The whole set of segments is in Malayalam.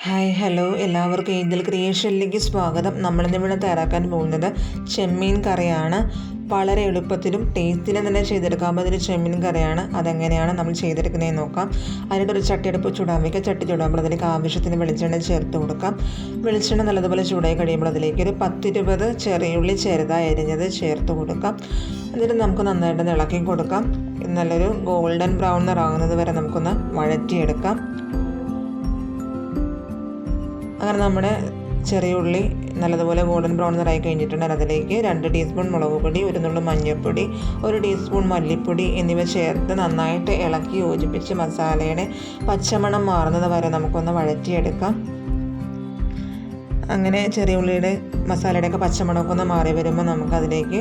ഹായ് ഹലോ എല്ലാവർക്കും ഏഞ്ചൽ ക്രിയേഷനിലേക്ക് സ്വാഗതം. നമ്മളിന്നിവിടെ തയ്യാറാക്കാൻ പോകുന്നത് ചെമ്മീൻ കറിയാണ്. വളരെ എളുപ്പത്തിലും ടേസ്റ്റിലും തന്നെ ചെയ്തെടുക്കാൻ പറ്റുന്ന ചെമ്മീൻ കറിയാണ്. അതെങ്ങനെയാണ് നമ്മൾ ചെയ്തെടുക്കുന്നതെന്ന് നോക്കാം. അതിനൊരു ചട്ടിയെടുപ്പ് ചൂടാൻ വയ്ക്കുക. ചട്ടി ചൂടാകുമ്പോൾ അതിലേക്ക് ആവശ്യത്തിന് വെളിച്ചെണ്ണ ചേർത്ത് കൊടുക്കാം. വെളിച്ചെണ്ണ നല്ലതുപോലെ ചൂടായി കഴിയുമ്പോൾ അതിലേക്ക് ഒരു 10-20 ചെറിയുള്ളി ചെറുതായി അരിഞ്ഞത് ചേർത്ത് കൊടുക്കാം. എന്നിട്ട് നമുക്ക് നന്നായിട്ട് ഇളക്കി കൊടുക്കാം. നല്ലൊരു ഗോൾഡൻ ബ്രൗൺ നിറാകുന്നത് വരെ നമുക്കൊന്ന് വഴറ്റിയെടുക്കാം. അങ്ങനെ നമ്മുടെ ചെറിയ ഉള്ളി നല്ലതുപോലെ ഗോൾഡൻ ബ്രൗൺ നിറായി കഴിഞ്ഞിട്ടുണ്ടെങ്കിൽ അതിലേക്ക് 2 ടീസ്പൂൺ മുളക് പൊടി, 1 നുള്ളു മഞ്ഞൾപ്പൊടി, 1 ടീസ്പൂൺ മല്ലിപ്പൊടി എന്നിവ ചേർത്ത് നന്നായിട്ട് ഇളക്കി യോജിപ്പിച്ച് മസാലയുടെ പച്ചമണം മാറുന്നത് വരെ നമുക്കൊന്ന് വഴറ്റിയെടുക്കാം. അങ്ങനെ ചെറിയ ഉള്ളിയുടെ മസാലയുടെയൊക്കെ പച്ചമണമൊക്കെ ഒന്ന് മാറി വരുമ്പോൾ നമുക്കതിലേക്ക്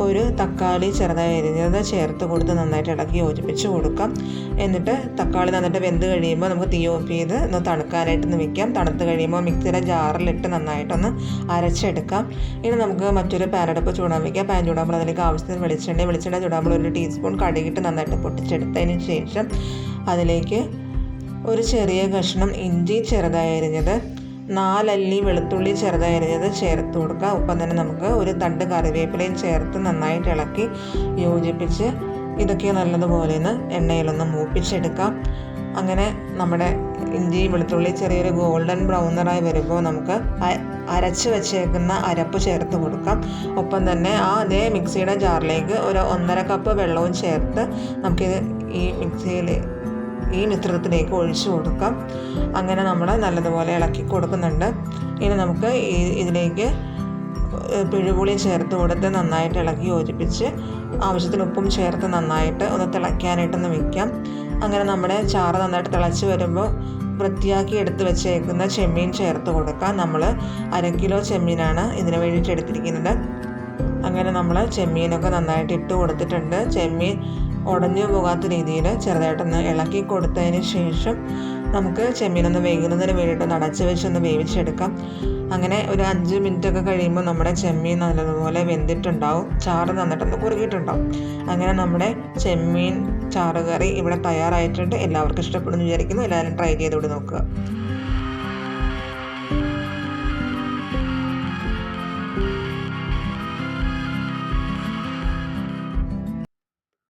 ഒരു തക്കാളി ചെറുതായി അരിഞ്ഞത് ചേർത്ത് കൊടുത്ത് നന്നായിട്ട് ഇളക്കി യോജിപ്പിച്ച് കൊടുക്കാം. എന്നിട്ട് തക്കാളി നന്നായിട്ട് വെന്ത് കഴിയുമ്പോൾ നമുക്ക് തീ ഓഫ് ചെയ്ത് ഒന്ന് തണുക്കാനായിട്ടൊന്ന് വെക്കാം. തണുത്ത് കഴിയുമ്പോൾ മിക്സിയുടെ ജാറിലിട്ട് നന്നായിട്ടൊന്ന് അരച്ചെടുക്കാം. ഇനി നമുക്ക് മറ്റൊരു പാനടുപ്പ് ചൂടാൻ വയ്ക്കാം. പാൻ ചൂടാകുമ്പോൾ അതിലേക്ക് ആവശ്യത്തിന് വെളിച്ചെണ്ണ ചൂടാകുമ്പോൾ 1 ടീസ്പൂൺ കടുകിട്ട് നന്നായിട്ട് പൊട്ടിച്ചെടുത്തതിന് ശേഷം അതിലേക്ക് ഒരു ചെറിയ കഷ്ണം ഇഞ്ചി ചെറുതായി അരിഞ്ഞത്, 4 അല്ലി വെളുത്തുള്ളി ചെറുതായി അരിഞ്ഞത് ചേർത്ത് കൊടുക്കുക. ഒപ്പം തന്നെ നമുക്ക് ഒരു തണ്ട് കറിവേപ്പിലയും ചേർത്ത് നന്നായിട്ട് ഇളക്കി യോജിപ്പിച്ച് ഇതൊക്കെ നല്ലതുപോലെ ഒന്ന് എണ്ണയിലൊന്ന് മൂപ്പിച്ചെടുക്കാം. അങ്ങനെ നമ്മുടെ ഇഞ്ചി വെളുത്തുള്ളി ചെറിയൊരു ഗോൾഡൻ ബ്രൗൺ നിറായി വരുമ്പോൾ നമുക്ക് അരച്ച് വെച്ചേക്കുന്ന അരപ്പ് ചേർത്ത് കൊടുക്കാം. ഒപ്പം തന്നെ അതേ മിക്സിയുടെ ജാറിലേക്ക് ഒരു 1.5 കപ്പ് വെള്ളവും ചേർത്ത് നമുക്കിത് ഈ മിശ്രിതത്തിലേക്ക് ഒഴിച്ചു കൊടുക്കാം. അങ്ങനെ നമ്മൾ നല്ലതുപോലെ ഇളക്കി കൊടുക്കുന്നുണ്ട്. ഇനി നമുക്ക് ഇതിലേക്ക് പിഴുപുളി ചേർത്ത് കൊടുത്ത് നന്നായിട്ട് ഇളക്കി യോജിപ്പിച്ച് ആവശ്യത്തിന് ഉപ്പും ചേർത്ത് നന്നായിട്ട് ഒന്ന് തിളയ്ക്കാനായിട്ടൊന്ന് വയ്ക്കാം. അങ്ങനെ നമ്മുടെ ചാറ് നന്നായിട്ട് തിളച്ച് വരുമ്പോൾ വൃത്തിയാക്കി എടുത്ത് വെച്ചേക്കുന്ന ചെമ്മീൻ ചേർത്ത് കൊടുക്കാം. നമ്മൾ 1/2 കിലോ ചെമ്മീനാണ് ഇതിന് വേണ്ടിയിട്ട് എടുത്തിരിക്കുന്നത്. അങ്ങനെ നമ്മൾ ചെമ്മീനൊക്കെ നന്നായിട്ട് ഇട്ട് കൊടുത്തിട്ടുണ്ട്. ചെമ്മീൻ ഉടഞ്ഞു പോകാത്ത രീതിയിൽ ചെറുതായിട്ടൊന്ന് ഇളക്കി കൊടുത്തതിന് ശേഷം നമുക്ക് ചെമ്മീനൊന്ന് വേകുന്നതിന് വേണ്ടിയിട്ടൊന്ന് അടച്ച് വെച്ചൊന്ന് വേവിച്ചെടുക്കാം. അങ്ങനെ ഒരു 5 മിനിറ്റൊക്കെ കഴിയുമ്പോൾ നമ്മുടെ ചെമ്മീൻ നല്ലതുപോലെ വെന്തിട്ടുണ്ടാവും. ചാറ് നന്നായിട്ടൊന്ന് കുറുകിയിട്ടുണ്ടാവും. അങ്ങനെ നമ്മുടെ ചെമ്മീൻ ചാറ് കറി ഇവിടെ തയ്യാറായിട്ടുണ്ട്. എല്ലാവർക്കും ഇഷ്ടപ്പെടുമെന്ന് വിചാരിക്കുന്നു. എല്ലാവരും ട്രൈ ചെയ്തുകൊണ്ട് നോക്കുക.